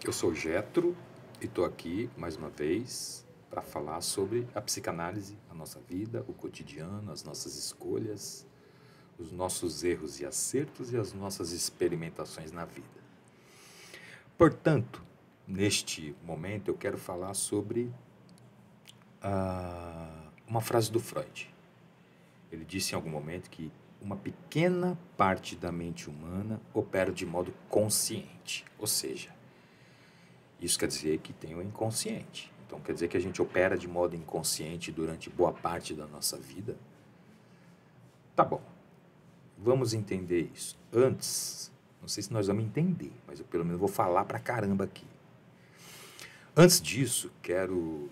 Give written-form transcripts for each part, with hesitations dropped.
Eu sou Getro e estou aqui mais uma vez para falar sobre a psicanálise, a nossa vida, o cotidiano, as nossas escolhas, os nossos erros e acertos e as nossas experimentações na vida. Portanto, neste momento eu quero falar sobre uma frase do Freud. Ele disse em algum momento que uma pequena parte da mente humana opera de modo consciente, ou seja, isso quer dizer que tem o inconsciente. Então, quer dizer que a gente opera de modo inconsciente durante boa parte da nossa vida? Tá bom. Vamos entender isso. Antes, não sei se nós vamos entender, mas eu pelo menos vou falar pra caramba aqui. Antes disso, quero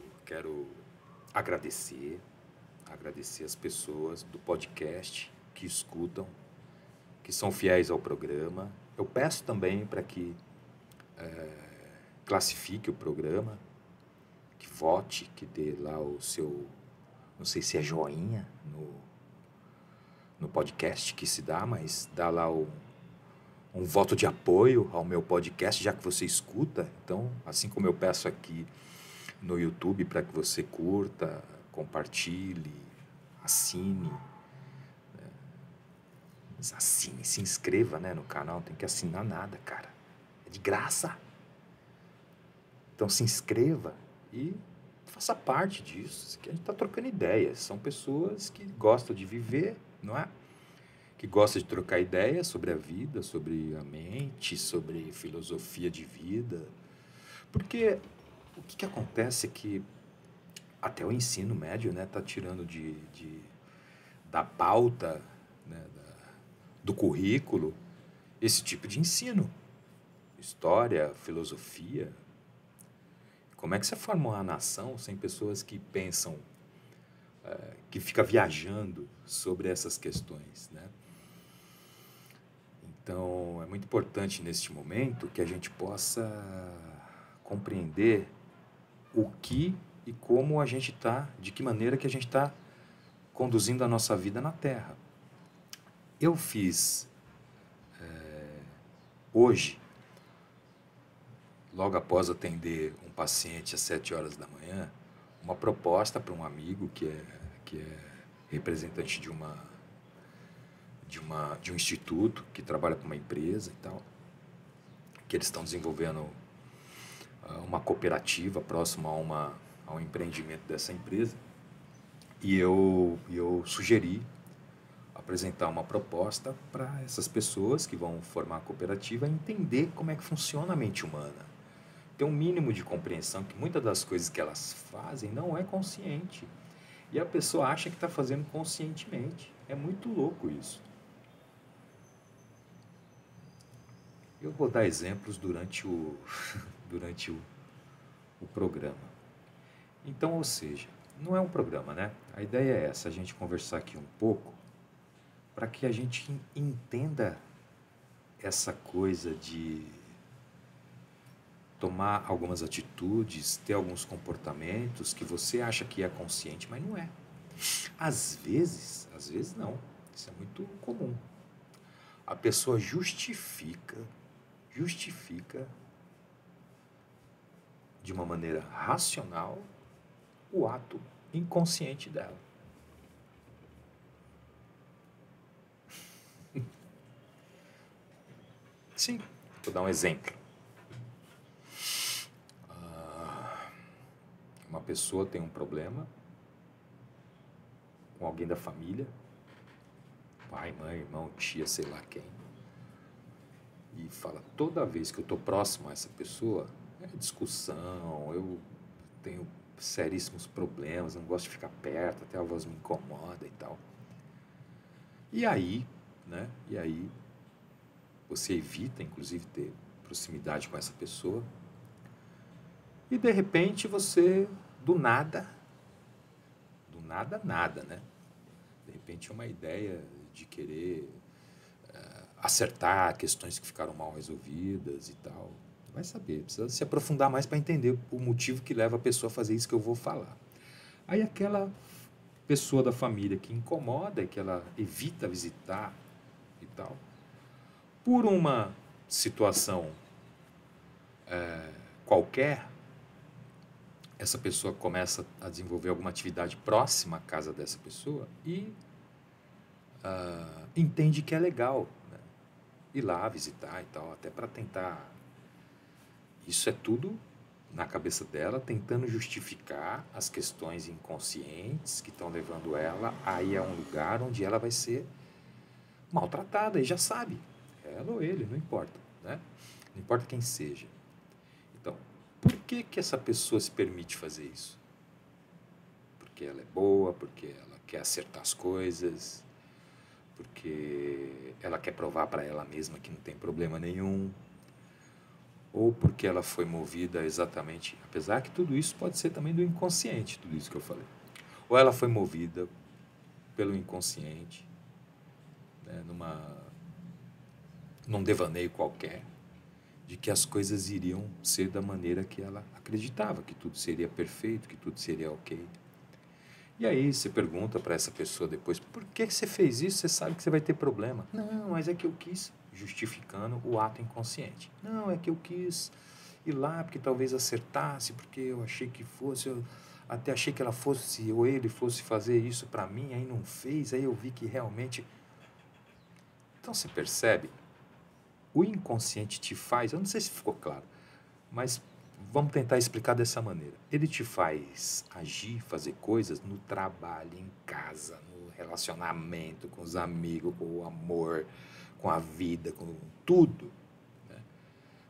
agradecer as pessoas do podcast que escutam, que são fiéis ao programa. Eu peço também para que classifique o programa, que vote, que dê lá o seu, não sei se é joinha no podcast que se dá, mas dá lá um voto de apoio ao meu podcast, já que você escuta. Então, assim como eu peço aqui no YouTube para que você curta, compartilhe, assine. Assine, se inscreva, né, no canal, não tem que assinar nada, cara. É de graça. Então se inscreva e faça parte disso, que a gente está trocando ideias. São pessoas que gostam de viver, não é? Que gostam de trocar ideias sobre a vida, sobre a mente, sobre filosofia de vida. Porque o que acontece é que até o ensino médio, né, tá tirando da pauta, né, do currículo, esse tipo de ensino. História, filosofia. Como é que você forma uma nação sem pessoas que pensam, que ficam viajando sobre essas questões, né? Então, é muito importante neste momento que a gente possa compreender o que e como a gente está, de que maneira que a gente está conduzindo a nossa vida na Terra. Eu fiz hoje, logo após atender um paciente às 7 horas da manhã, uma proposta para um amigo que é representante de um instituto que trabalha para uma empresa e tal, que eles estão desenvolvendo uma cooperativa próxima a um empreendimento dessa empresa. E eu sugeri apresentar uma proposta para essas pessoas que vão formar a cooperativa entender como é que funciona a mente humana. Ter um mínimo de compreensão que muitas das coisas que elas fazem não é consciente. E a pessoa acha que está fazendo conscientemente. É muito louco isso. Eu vou dar exemplos durante o programa. Então, ou seja, não é um programa, né? A ideia é essa, a gente conversar aqui um pouco para que a gente entenda essa coisa de tomar algumas atitudes, ter alguns comportamentos que você acha que é consciente, mas não é. Às vezes não. Isso é muito comum. A pessoa justifica de uma maneira racional o ato inconsciente dela. Sim, vou dar um exemplo. Uma pessoa tem um problema com alguém da família, pai, mãe, irmão, tia, sei lá quem, e fala, toda vez que eu estou próximo a essa pessoa, é discussão, eu tenho seríssimos problemas, não gosto de ficar perto, até a voz me incomoda e tal. E aí, né? E aí, você evita, inclusive, ter proximidade com essa pessoa. E, de repente, você, do nada, nada, né? De repente, uma ideia de querer acertar questões que ficaram mal resolvidas e tal. Vai saber, precisa se aprofundar mais para entender o motivo que leva a pessoa a fazer isso que eu vou falar. Aí aquela pessoa da família que incomoda, que ela evita visitar e tal, por uma situação qualquer, essa pessoa começa a desenvolver alguma atividade próxima à casa dessa pessoa e entende que é legal, né, ir lá visitar e tal, até para tentar. Isso é tudo na cabeça dela, tentando justificar as questões inconscientes que estão levando ela aí a um lugar onde ela vai ser maltratada, e já sabe, ela ou ele, não importa, né? Não importa quem seja. Então, por que que essa pessoa se permite fazer isso? Porque ela é boa, porque ela quer acertar as coisas, porque ela quer provar para ela mesma que não tem problema nenhum, ou porque ela foi movida exatamente, apesar que tudo isso pode ser também do inconsciente, tudo isso que eu falei. Ou ela foi movida pelo inconsciente, né, num devaneio qualquer, de que as coisas iriam ser da maneira que ela acreditava, que tudo seria perfeito, que tudo seria ok. E aí você pergunta para essa pessoa depois, por que você fez isso? Você sabe que você vai ter problema. Não, mas é que eu quis, justificando o ato inconsciente. Não, é que eu quis ir lá porque talvez acertasse, porque eu achei que fosse, eu até achei que ela fosse, ou ele fosse fazer isso para mim, aí não fez, aí eu vi que realmente... Então você percebe, o inconsciente te faz, eu não sei se ficou claro, mas vamos tentar explicar dessa maneira. Ele te faz agir, fazer coisas no trabalho, em casa, no relacionamento, com os amigos, com o amor, com a vida, com tudo, né?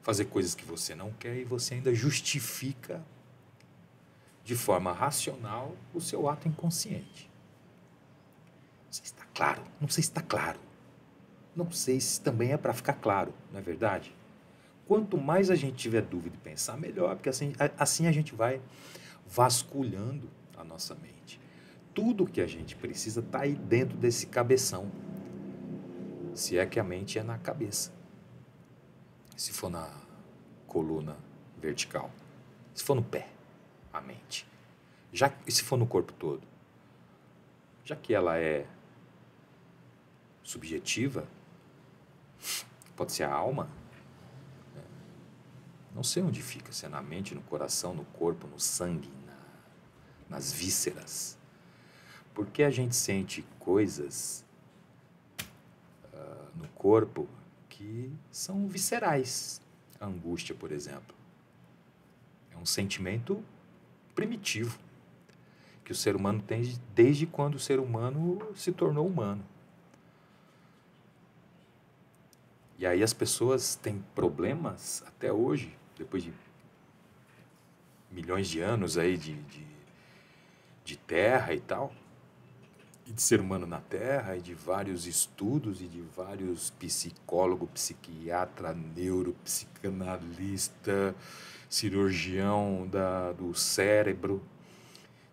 Fazer coisas que você não quer e você ainda justifica de forma racional o seu ato inconsciente. Não sei se está claro, não sei se está claro. Não sei se também é para ficar claro, não é verdade? Quanto mais a gente tiver dúvida e pensar, melhor, porque assim a gente vai vasculhando a nossa mente. Tudo que a gente precisa está aí dentro desse cabeção, se é que a mente é na cabeça. Se for na coluna vertical, se for no pé, a mente. E se for no corpo todo? Já que ela é subjetiva, pode ser a alma, não sei onde fica, se é na mente, no coração, no corpo, no sangue, nas vísceras. Porque a gente sente coisas no corpo que são viscerais. A angústia, por exemplo, é um sentimento primitivo que o ser humano tem desde quando o ser humano se tornou humano. E aí as pessoas têm problemas até hoje, depois de milhões de anos aí de terra e tal, e de ser humano na Terra, e de vários estudos, e de vários psicólogos, psiquiatra, neuropsicanalista, cirurgião do cérebro.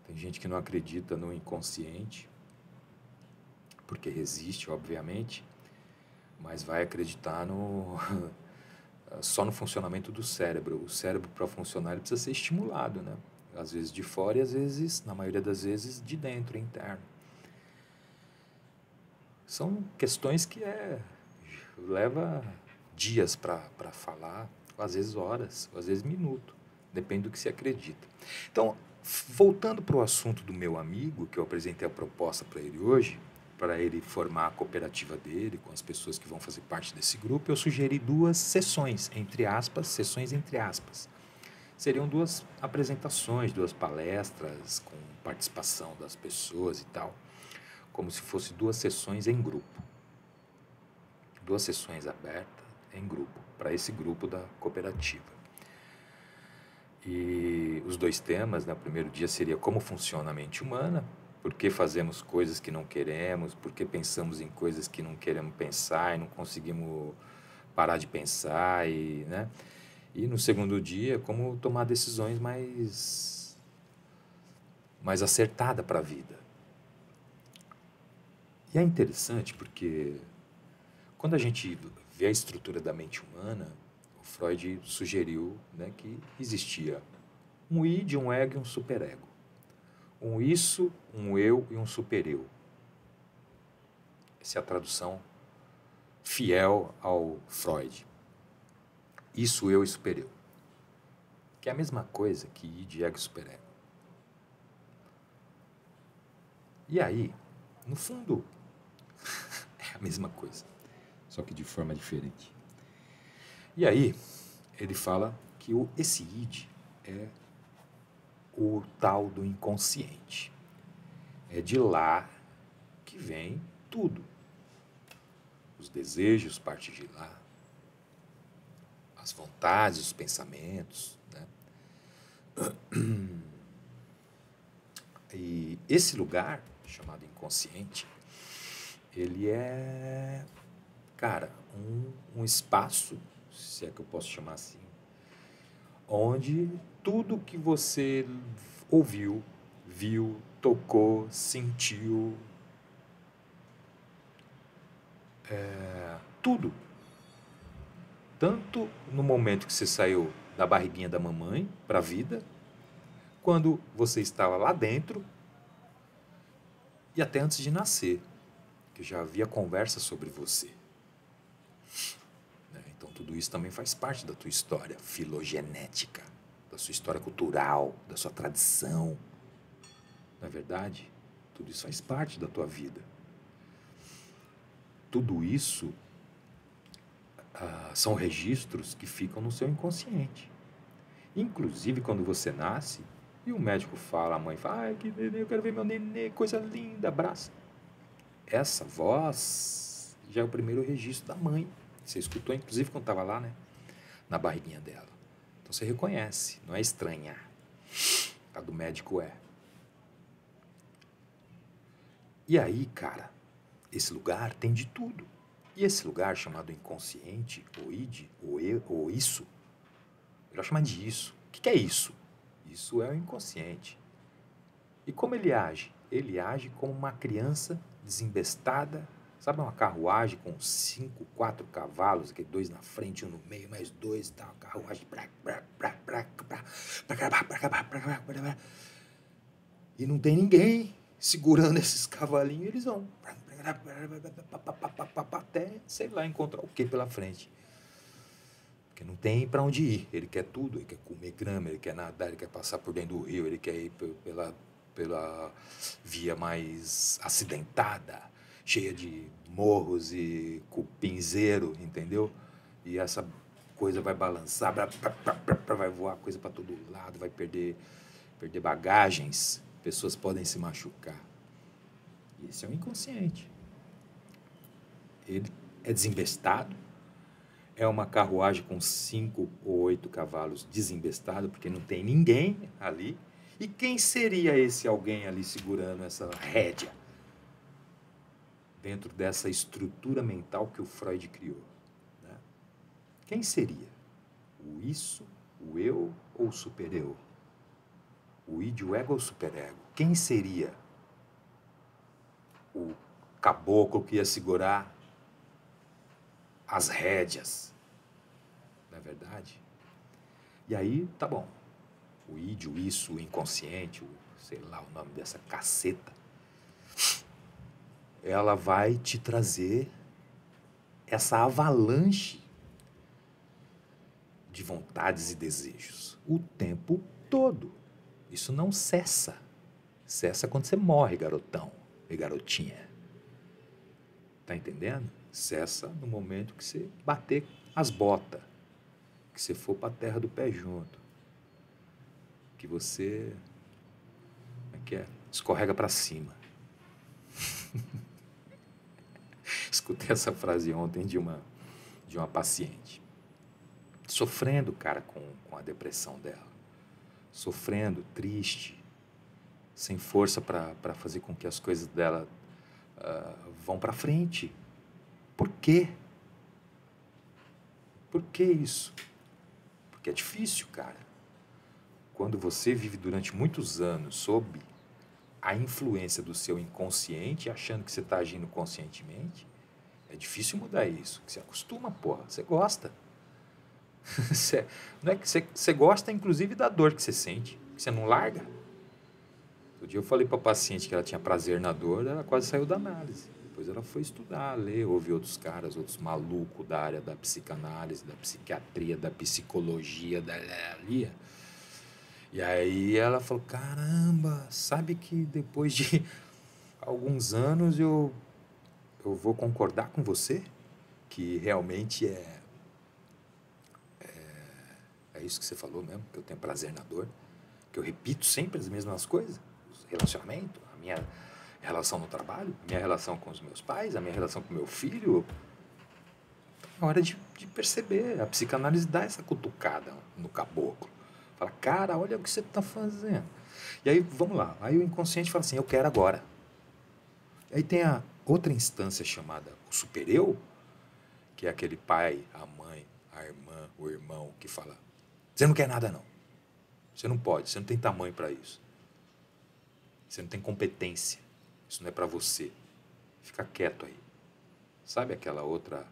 Tem gente que não acredita no inconsciente, porque resiste, obviamente, mas vai acreditar só no funcionamento do cérebro. O cérebro, para funcionar, ele precisa ser estimulado, né? Às vezes de fora e às vezes, na maioria das vezes, de dentro, interno. São questões que leva dias para falar, às vezes horas, às vezes minutos, depende do que se acredita. Então, voltando para o assunto do meu amigo, que eu apresentei a proposta para ele hoje, para ele formar a cooperativa dele, com as pessoas que vão fazer parte desse grupo, eu sugeri 2 sessões, entre aspas, sessões entre aspas. Seriam 2 apresentações, 2 palestras, com participação das pessoas e tal, como se fosse 2 sessões em grupo. 2 sessões abertas em grupo, para esse grupo da cooperativa. E os 2 temas, né, o primeiro dia seria como funciona a mente humana, por que fazemos coisas que não queremos, por que pensamos em coisas que não queremos pensar e não conseguimos parar de pensar, né? E no segundo dia, como tomar decisões mais acertadas para a vida. E é interessante porque quando a gente vê a estrutura da mente humana, o Freud sugeriu, né, que existia um id, um ego e um superego. Um isso, um eu e um supereu. Essa é a tradução fiel ao Freud. Isso, eu e supereu. que é a mesma coisa que id, ego e superego. E aí, no fundo, é a mesma coisa, só que de forma diferente. E aí, ele fala que esse id é o tal do inconsciente. É de lá que vem tudo. Os desejos partem de lá, as vontades, os pensamentos, né? E esse lugar, chamado inconsciente, ele é, cara, um espaço, se é que eu posso chamar assim, onde tudo que você ouviu, viu, tocou, sentiu, tudo. Tanto no momento que você saiu da barriguinha da mamãe para a vida, quando você estava lá dentro e até antes de nascer, que já havia conversa sobre você. Né? Então tudo isso também faz parte da tua história filogenética, da sua história cultural, da sua tradição. Não é verdade? Tudo isso faz parte da tua vida. Tudo isso são registros que ficam no seu inconsciente. Inclusive, quando você nasce, e o médico fala, a mãe fala, ai, que nenê, eu quero ver meu nenê, coisa linda, abraça. Essa voz já é o primeiro registro da mãe. Você escutou, inclusive, quando estava lá, né? Na barriguinha dela. Então, você reconhece, não é estranhar. A do médico é. E aí, cara, esse lugar tem de tudo. E esse lugar chamado inconsciente, ou id, ou isso, melhor chamar de isso. O que é isso? Isso é o inconsciente. E como ele age? Ele age como uma criança desembestada. Sabe uma carruagem com 5, 4 cavalos, que 2 na frente, 1 no meio, mais 2, tá, carruagem. E não tem ninguém segurando esses cavalinhos, eles vão até, sei lá, encontrar o que pela frente. Porque não tem para onde ir. Ele quer tudo, ele quer comer grama, ele quer nadar, ele quer passar por dentro do rio, ele quer ir pela via mais acidentada, cheia de morros e cupinzeiro, entendeu? E essa coisa vai balançar, vai voar coisa para todo lado, vai perder bagagens, pessoas podem se machucar. Esse é o inconsciente. Ele é desembestado, é uma carruagem com 5 ou 8 cavalos desembestado, porque não tem ninguém ali. E quem seria esse alguém ali segurando essa rédea? Dentro dessa estrutura mental que o Freud criou. Né? Quem seria? O isso, o eu ou o supereu? O id, o ego ou o superego? Quem seria o caboclo que ia segurar as rédeas? Não é verdade? E aí, tá bom. O id, o isso, o inconsciente, sei lá o nome dessa caceta, ela vai te trazer essa avalanche de vontades e desejos o tempo todo. Isso não cessa. Cessa quando você morre, garotão e garotinha. Tá entendendo? Cessa no momento que você bater as botas, que você for para a terra do pé junto, que você, como é que é? Escorrega para cima. Escutei essa frase ontem de uma paciente, sofrendo, cara, com a depressão dela, sofrendo, triste, sem força para fazer com que as coisas dela vão para frente. Por quê? Por que isso? Porque é difícil, cara. Quando você vive durante muitos anos sob a influência do seu inconsciente, achando que você está agindo conscientemente, é difícil mudar isso. Você acostuma, porra. Você gosta. Não é que você gosta, inclusive, da dor que você sente, que você não larga. Outro dia eu falei para a paciente que ela tinha prazer na dor, ela quase saiu da análise. Depois ela foi estudar, ler, ouvir outros caras, outros malucos da área da psicanálise, da psiquiatria, da psicologia, da ali. E aí ela falou, caramba, sabe que depois de alguns anos eu vou concordar com você? Que realmente é isso que você falou mesmo, que eu tenho prazer na dor, que eu repito sempre as mesmas coisas, os relacionamentos, a minha relação no trabalho, a minha relação com os meus pais, a minha relação com meu filho. É hora de perceber, a psicanálise dá essa cutucada no caboclo. Fala, cara, olha o que você está fazendo. E aí, vamos lá, aí o inconsciente fala assim, eu quero agora. Aí tem a outra instância chamada o supereu, que é aquele pai, a mãe, a irmã, o irmão, que fala, você não quer nada não. Você não pode, você não tem tamanho para isso. Você não tem competência. Isso não é para você. Fica quieto aí. Sabe aquela outra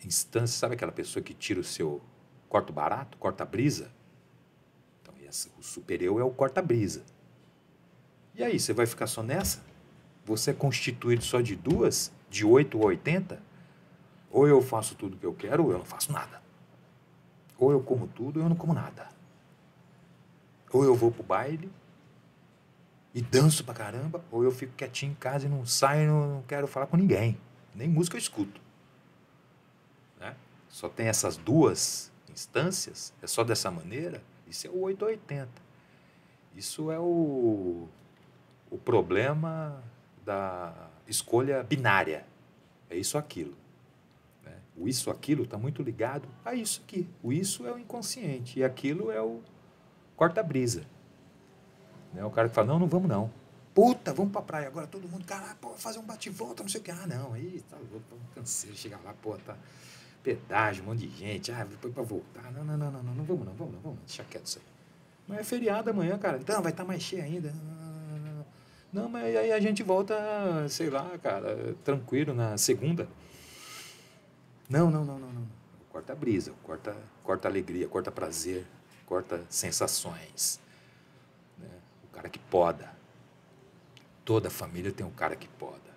instância, sabe aquela pessoa que tira o seu corta-barato, corta-brisa? Então, o super-eu é o corta-brisa. E aí, você vai ficar só nessa? Você é constituído só de duas, de 8 ou 80? Ou eu faço tudo o que eu quero, ou eu não faço nada. Ou eu como tudo, ou eu não como nada. Ou eu vou pro baile e danço pra caramba, ou eu fico quietinho em casa e não saio, não quero falar com ninguém. Nem música eu escuto. Né? Só tem essas duas instâncias, é só dessa maneira, isso é o 8 ou 80. Isso é o problema da escolha binária. É isso ou aquilo. Né? O isso ou aquilo está muito ligado a isso aqui. O isso é o inconsciente e aquilo é o corta-brisa. Né? O cara que fala, não, não vamos não. Puta, vamos pra praia agora, todo mundo, caralho, pô, fazer um bate-volta, não sei o que. Ah, não, aí tá louco, cansei, chegar lá, pô, tá pedágio, um monte de gente, depois pra voltar. Não, não, não, não, não, não vamos não, vamos não, vamos, deixa quieto isso aí. Mas é feriado amanhã, cara, então vai estar mais cheio ainda. Não, mas aí a gente volta, sei lá, cara, tranquilo na segunda. Não, não, não, não, não. Corta a brisa, corta a alegria, corta prazer, corta sensações. Né? O cara que poda. Toda família tem um cara que poda.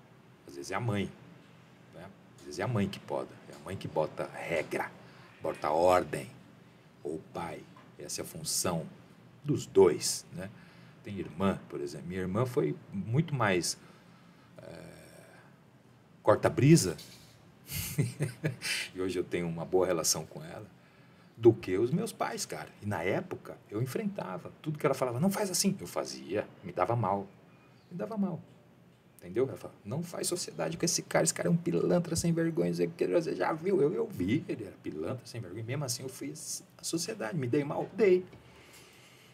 Às vezes é a mãe. Né? Às vezes é a mãe que poda. É a mãe que bota regra, bota ordem. Ou o pai. Essa é a função dos dois. Né? Tem irmã, por exemplo. Minha irmã foi muito mais corta-brisa. E hoje eu tenho uma boa relação com ela. Do que os meus pais, cara. E na época eu enfrentava. Tudo que ela falava, não faz assim. Eu fazia. Me dava mal. Me dava mal. Entendeu? Ela falava, não faz sociedade com esse cara é um pilantra sem vergonha. Você já viu? Eu vi que ele era pilantra sem vergonha. Mesmo assim eu fiz a sociedade. Me dei mal? Dei.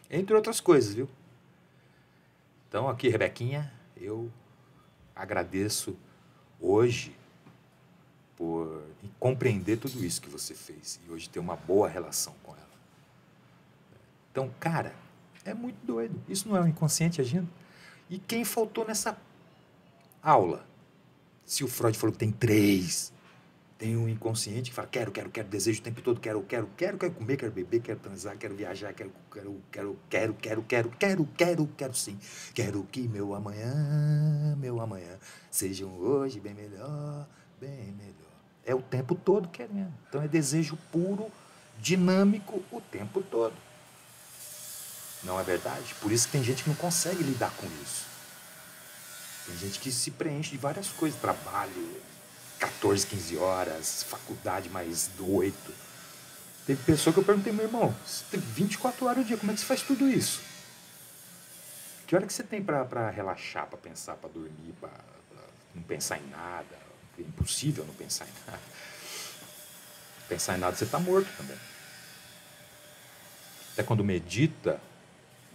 Entre outras coisas, viu? Então aqui, Rebequinha, eu agradeço hoje por compreender tudo isso que você fez. E hoje ter uma boa relação com ela. Então, cara, é muito doido. Isso não é o inconsciente agindo? E quem faltou nessa aula? Se o Freud falou que tem 3, tem um inconsciente que fala, quero, desejo o tempo todo, quero comer, quero beber, quero transar, quero viajar, quero sim. Quero que meu amanhã seja um hoje bem melhor, bem melhor. É o tempo todo querendo. Então é desejo puro, dinâmico o tempo todo. Não é verdade? Por isso que tem gente que não consegue lidar com isso. Tem gente que se preenche de várias coisas. Trabalho, 14, 15 horas, faculdade mais 8. Teve pessoa que eu perguntei, meu irmão, você tem 24 horas ao dia, como é que você faz tudo isso? Que hora que você tem para relaxar, para pensar, para dormir, para não pensar em nada? É impossível não pensar em nada. Pensar em nada, você está morto também. Até quando medita,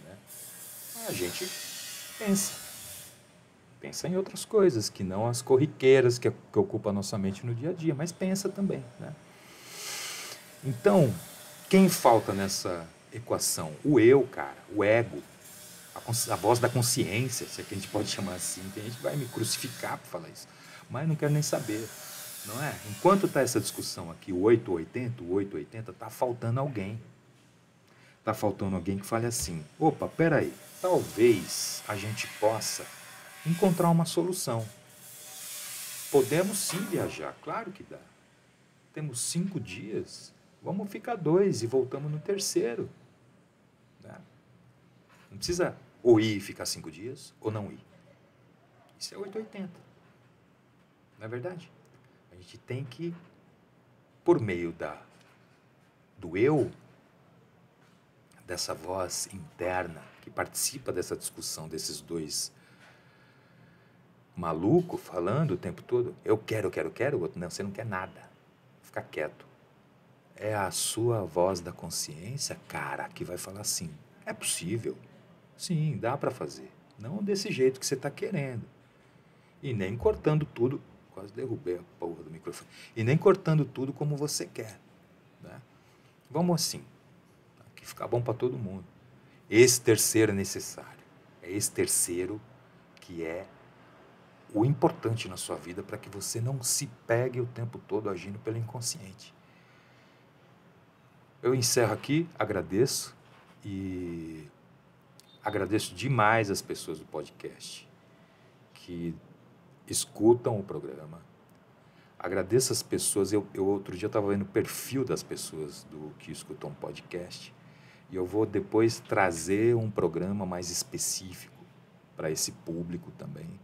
né, a gente pensa em outras coisas, que não as corriqueiras que ocupam a nossa mente no dia a dia, mas pensa também. Né? Então, quem falta nessa equação? O eu, cara, o ego, a voz da consciência, se é que a gente pode chamar assim. Tem gente que vai me crucificar por falar isso, mas não quero nem saber. Não é? Enquanto está essa discussão aqui, o 880, está faltando alguém. Está faltando alguém que fale assim, opa, peraí, talvez a gente possa encontrar uma solução. Podemos sim viajar, claro que dá. Temos 5 dias, vamos ficar 2 e voltamos no terceiro. Não precisa ou ir e ficar 5 dias, ou não ir. Isso é 880. Não é verdade? A gente tem que, por meio do eu, dessa voz interna que participa dessa discussão desses dois malucos falando o tempo todo, eu quero, o outro, não, você não quer nada. Fica quieto. É a sua voz da consciência, cara, que vai falar assim, é possível. Sim, dá para fazer. Não desse jeito que você está querendo. E nem cortando tudo, quase derrubei a porra do microfone, e nem cortando tudo como você quer. Né? Vamos assim, que fica bom para todo mundo. Esse terceiro é necessário. É esse terceiro que é o importante na sua vida para que você não se pegue o tempo todo agindo pelo inconsciente. Eu encerro aqui, agradeço e agradeço demais as pessoas do podcast que escutam o programa. Agradeço as pessoas, eu outro dia estava vendo o perfil das pessoas do que escutam o podcast e eu vou depois trazer um programa mais específico para esse público também.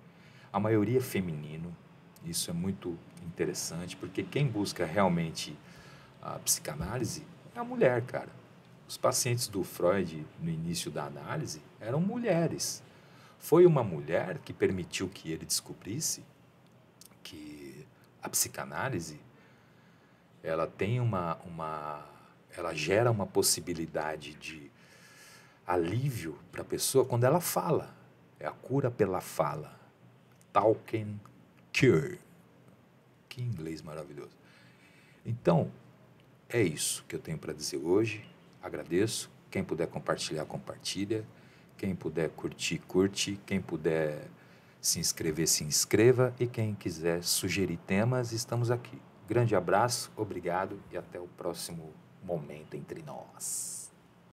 A maioria é feminino, isso é muito interessante, porque quem busca realmente a psicanálise é a mulher, cara. Os pacientes do Freud, no início da análise, eram mulheres. Foi uma mulher que permitiu que ele descobrisse que a psicanálise, ela tem ela gera uma possibilidade de alívio para a pessoa quando ela fala. É a cura pela fala. Talking Cure. Que inglês maravilhoso. Então, é isso que eu tenho para dizer hoje. Agradeço. Quem puder compartilhar, compartilha. Quem puder curtir, curte. Quem puder se inscrever, se inscreva. E quem quiser sugerir temas, estamos aqui. Grande abraço, obrigado e até o próximo momento entre nós.